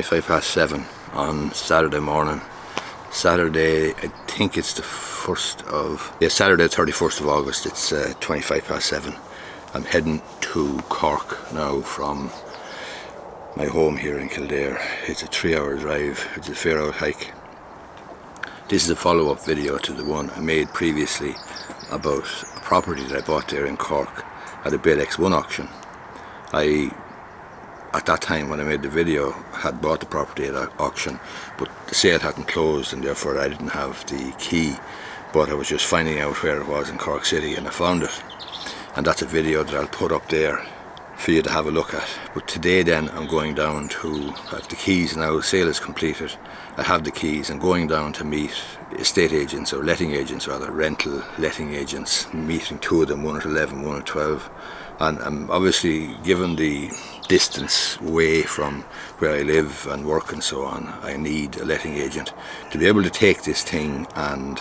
7:25 on Saturday morning. Saturday, I think it's the 1st of... Yeah, Saturday 31st of August, it's 7:25. I'm heading to Cork now from my home here in Kildare. It's a 3-hour drive, it's a fair old hike. This is a follow-up video to the one I made previously about a property that I bought there in Cork at a BailX1 auction. At that time when I made the video, had bought the property at auction, but the sale hadn't closed and therefore I didn't have the key, but I was just finding out where it was in Cork City and I found it. And that's a video that I'll put up there for you to have a look at. But today then I'm going down to have the keys now. The sale is completed, I have the keys. I'm going down to meet estate agents, or letting agents rather, rental letting agents, meeting two of them, one at 11, one at 12. And I'm obviously, given the distance away from where I live and work and so on, I need a letting agent to be able to take this thing and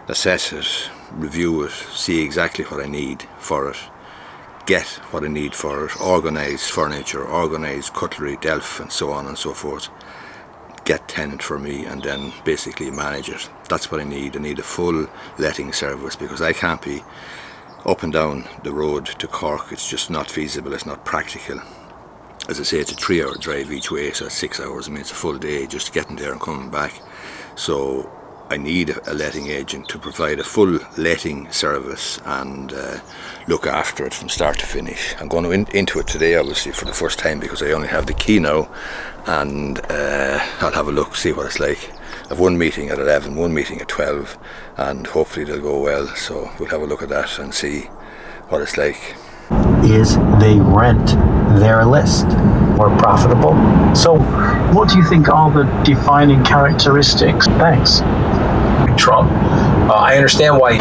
assess it, review it, see exactly what I need for it, get what I need for it, organise furniture, organise cutlery, delf and so on and so forth, get tenant for me and then basically manage it. That's what I need. I need a full letting service because I can't be up and down the road to Cork. It's just not feasible, it's not practical. As I say, it's a 3-hour drive each way, so it's 6 hours. I mean, it's a full day just getting there and coming back. So I need a letting agent to provide a full letting service and look after it from start to finish. I'm going into it today, obviously, for the first time because I only have the key now, and I'll have a look, see what it's like. I've one meeting at 11, one meeting at 12, and hopefully they'll go well, so we'll have a look at that and see what it's like. Is they rent their list more profitable? So what do you think are the defining characteristics? Thanks. Trump. I understand why.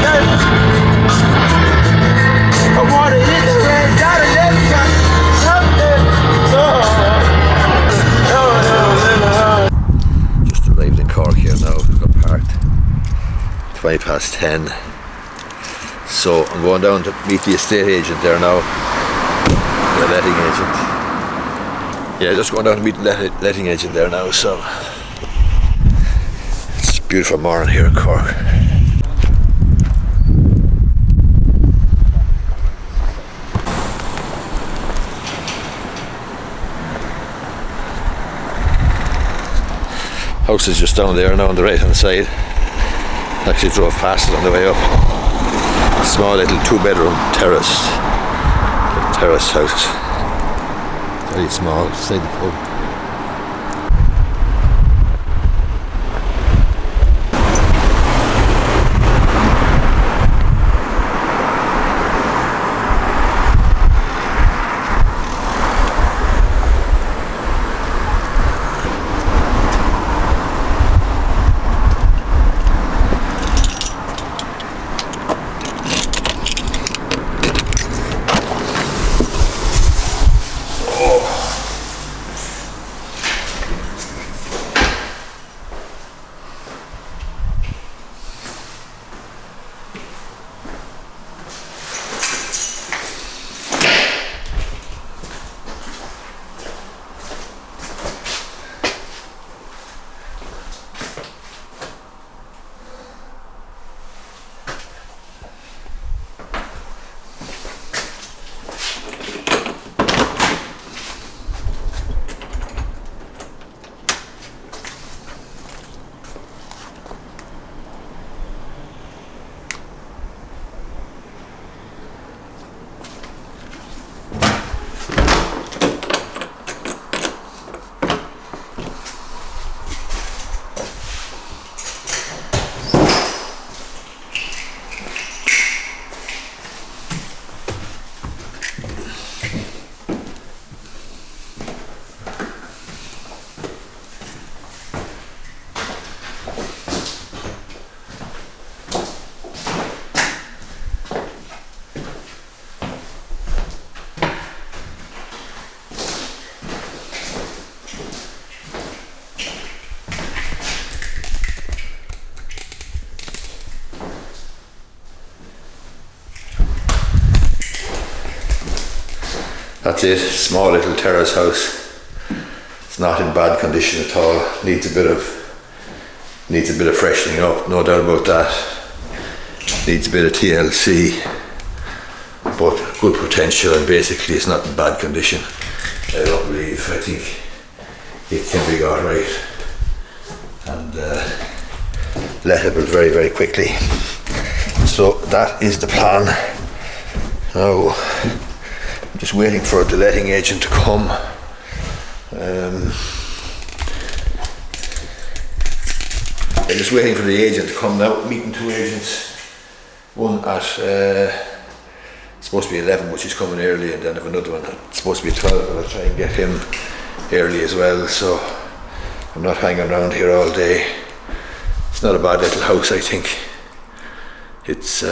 Just arrived in Cork here now, got parked. 10:20. So I'm going down to meet the estate agent there now, the letting agent. Yeah, just going down to meet the letting agent there now, so it's a beautiful morning here in Cork. House is just down there now on the right hand side. Actually drove past it on the way up. A small little 2-bedroom terrace house. Very small, beside the pub. That's it, small little terrace house. It's not in bad condition at all. Needs a bit of freshening up, no doubt about that. Needs a bit of TLC, but good potential, and basically it's not in bad condition. I think it can be got right and lettable very, very quickly. So that is the plan. Now I'm just waiting for the letting agent to come. I'm just waiting for the agent to come now. Meeting two agents. One at it's supposed to be 11, but she's coming early, and then I have another one. It's supposed to be 12, and I'll try and get him early as well. So I'm not hanging around here all day. It's not a bad little house, I think. It's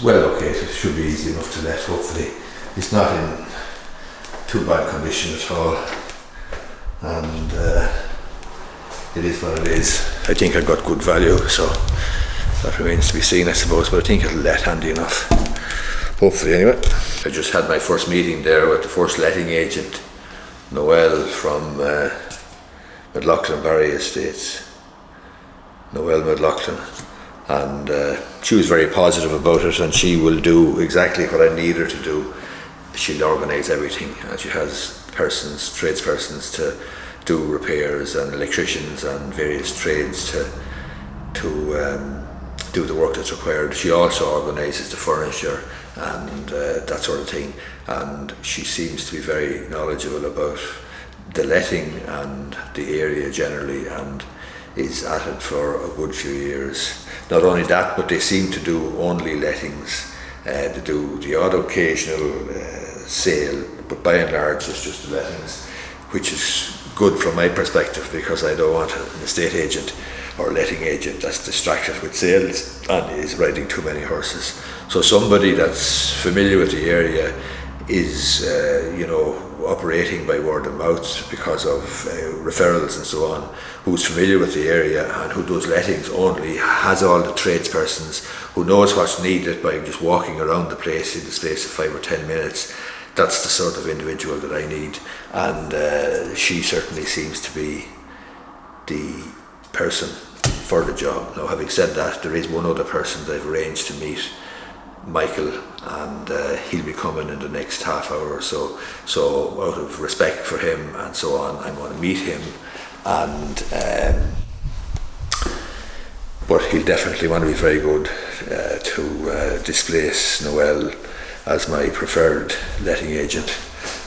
well located. It should be easy enough to let. Hopefully, it's not in too bad condition at all, and it is what it is. I think I got good value, so that remains to be seen, I suppose, but I think it'll let handy enough. Hopefully, anyway. I just had my first meeting there with the first letting agent, Noelle from McLaughlin Barry Estates. Noelle McLaughlin. And she was very positive about it, and she will do exactly what I need her to do. She'll organise everything, and she has tradespersons to do repairs, and electricians and various trades to do the work that's required. She also organises the furniture and that sort of thing, and she seems to be very knowledgeable about the letting and the area generally, and is at it for a good few years. Not only that, but they seem to do only lettings. They do the odd occasional sale, but by and large it's just the lettings, which is good from my perspective, because I don't want an estate agent or letting agent that's distracted with sales and is riding too many horses. So somebody that's familiar with the area is operating by word of mouth because of referrals and so on, who's familiar with the area and who does lettings only, has all the tradespersons, who knows what's needed by just walking around the place in the space of 5 or 10 minutes. That's the sort of individual that I need, and she certainly seems to be the person for the job. Now, having said that, there is one other person that I've arranged to meet, Michael, and he'll be coming in the next half hour or so. So out of respect for him and so on, I'm going to meet him, and but he'll definitely want to be very good to displace Noelle as my preferred letting agent.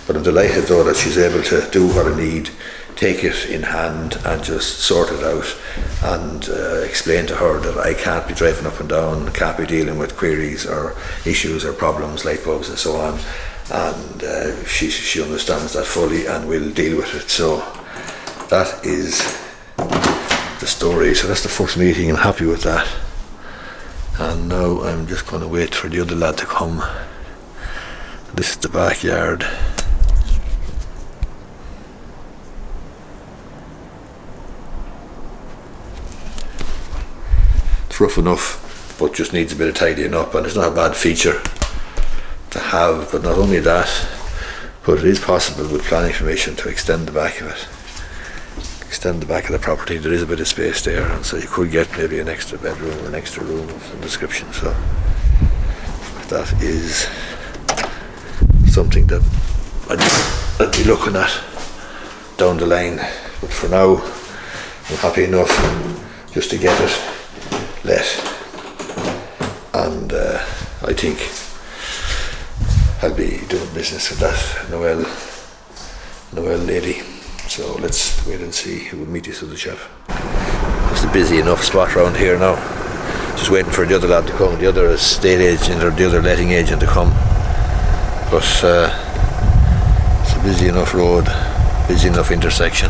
But I'm delighted though that she's able to do what I need, take it in hand and just sort it out, and explain to her that I can't be driving up and down, can't be dealing with queries or issues or problems, light bulbs and so on, and she understands that fully and will deal with it. So that is the story. So that's the first meeting. I'm happy with that, and now I'm just going to wait for the other lad to come. This is the backyard. It's rough enough, but just needs a bit of tidying up, and it's not a bad feature to have. But not only that, but it is possible with planning permission to extend the back of it. Extend the back of the property. There is a bit of space there, and so you could get maybe an extra bedroom or an extra room of some description. So that is something that I'd be looking at down the line, but for now I'm happy enough just to get it let, and I think I'll be doing business with that Noelle lady. So let's wait and see. We'll meet this other chap. It's a busy enough spot around here now, just waiting for the other lad to come, the other estate agent or the other letting agent to come. But it's a busy enough road, busy enough intersection.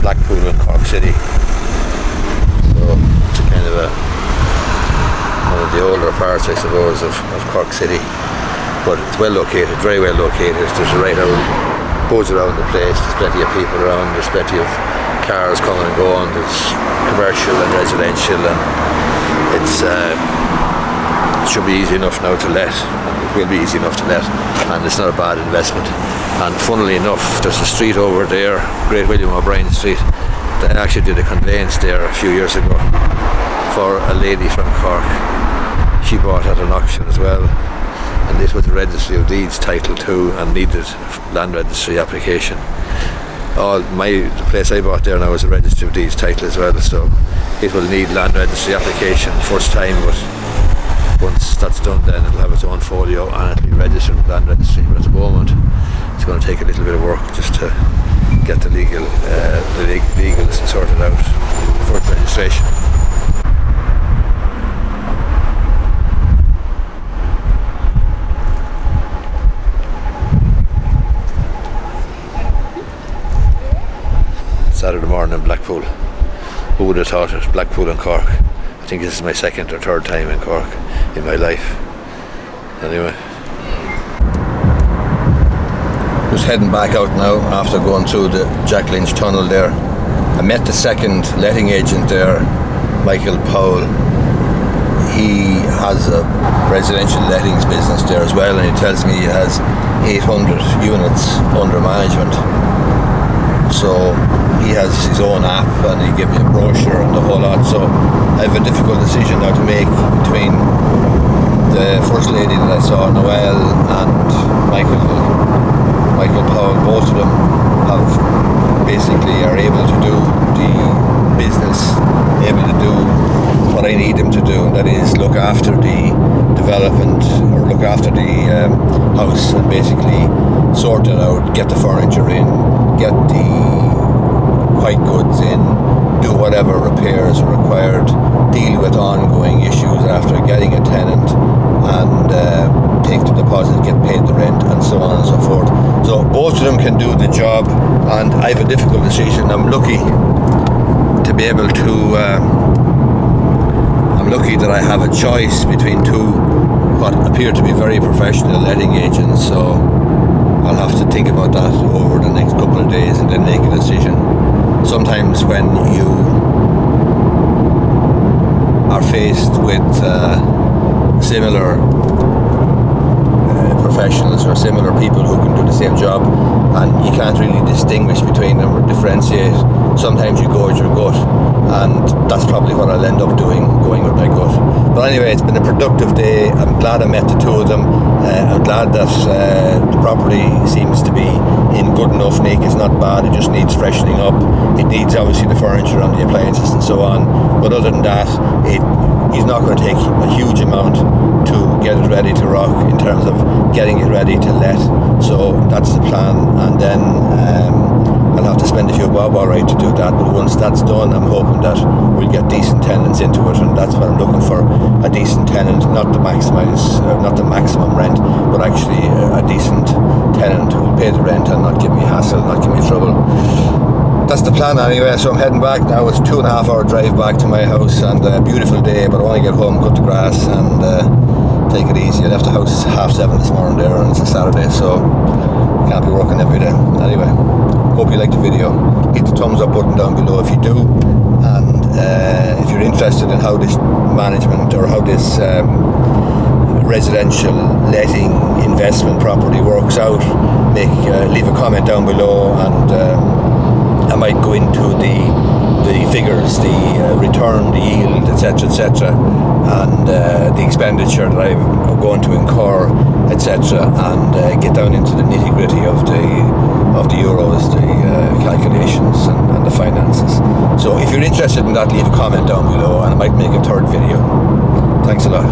Blackpool and Cork City. So it's a kind of one of the older parts, I suppose, of Cork City. But it's well located, very well located. There's a right boats around the place. There's plenty of people around. There's plenty of cars coming and going. There's commercial and residential, and it's should be easy enough now to let. It will be easy enough to let, and it's not a bad investment. And funnily enough, there's a street over there, Great William O'Brien Street. They actually did a conveyance there a few years ago for a lady from Cork. She bought at an auction as well, and this was the Registry of Deeds title too, and needed land registry application. The place I bought there now is a Registry of Deeds title as well, so it will need land registry application first time, but once that's done then it'll have its own folio and it'll be registered with land registry. But at the moment it's going to take a little bit of work just to get the legals sorted out for its registration. Saturday morning in Blackpool. Who would have thought it? Blackpool and Cork. I think this is my second or third time in Cork in my life. Anyway. Just heading back out now after going through the Jack Lynch tunnel there. I met the second letting agent there, Michael Powell. He has a residential lettings business there as well, and he tells me he has 800 units under management. So he has his own app and he gave me a brochure and the whole lot. So I have a difficult decision now to make between the first lady that I saw, Noel, and Michael Powell. Both of them basically are able to do the business, able to do what I need them to do, and that is look after the development or look after the house and basically sort it out, get the furniture in, get the white goods in, do whatever repairs are required, deal with ongoing issues after getting a tenant, and take the deposit, get paid the rent, and so on and so forth. So both of them can do the job, and I have a difficult decision. I'm lucky to be able to I'm lucky that I have a choice between two what appear to be very professional letting agents, so I'll have to think about that over the next couple of days and then make a decision. Sometimes when you are faced with similar professionals or similar people who can do the same job, and you can't really distinguish between them or differentiate, sometimes you go with your gut, and that's probably what I'll end up doing, going with my gut. But anyway, it's been a productive day. I'm glad I met the two of them. I'm glad that the property seems to be in good enough nick. It's not bad, it just needs freshening up. It needs obviously the furniture and the appliances and so on, but other than that, it's not going to take a huge amount to get it ready to rock in terms of getting it ready to let. So that's the plan, and then I'll have to spend a few bob alright to do that, but once that's done, I'm hoping that we'll get decent tenants into it, and that's what I'm looking for, a decent tenant, not the maximum rent, but actually a decent tenant who'll pay the rent and not give me hassle, not give me trouble. That's the plan anyway, so I'm heading back now. It's a 2.5 hour drive back to my house, and a beautiful day, but I want to get home, cut the grass, and take it easy. I left the house 7:30 this morning there, and it's a Saturday, so can't be working every day. Anyway, hope you liked the video. Hit the thumbs up button down below if you do, and if you're interested in how this management or how this residential letting investment property works out, leave a comment down below, and I might go into the figures, the return, the yield, etc., and the expenditure that I'm going to incur, etc., and get down into the nitty gritty of the euros, the calculations and the finances. So if you're interested in that, leave a comment down below, and I might make a third video. Thanks a lot.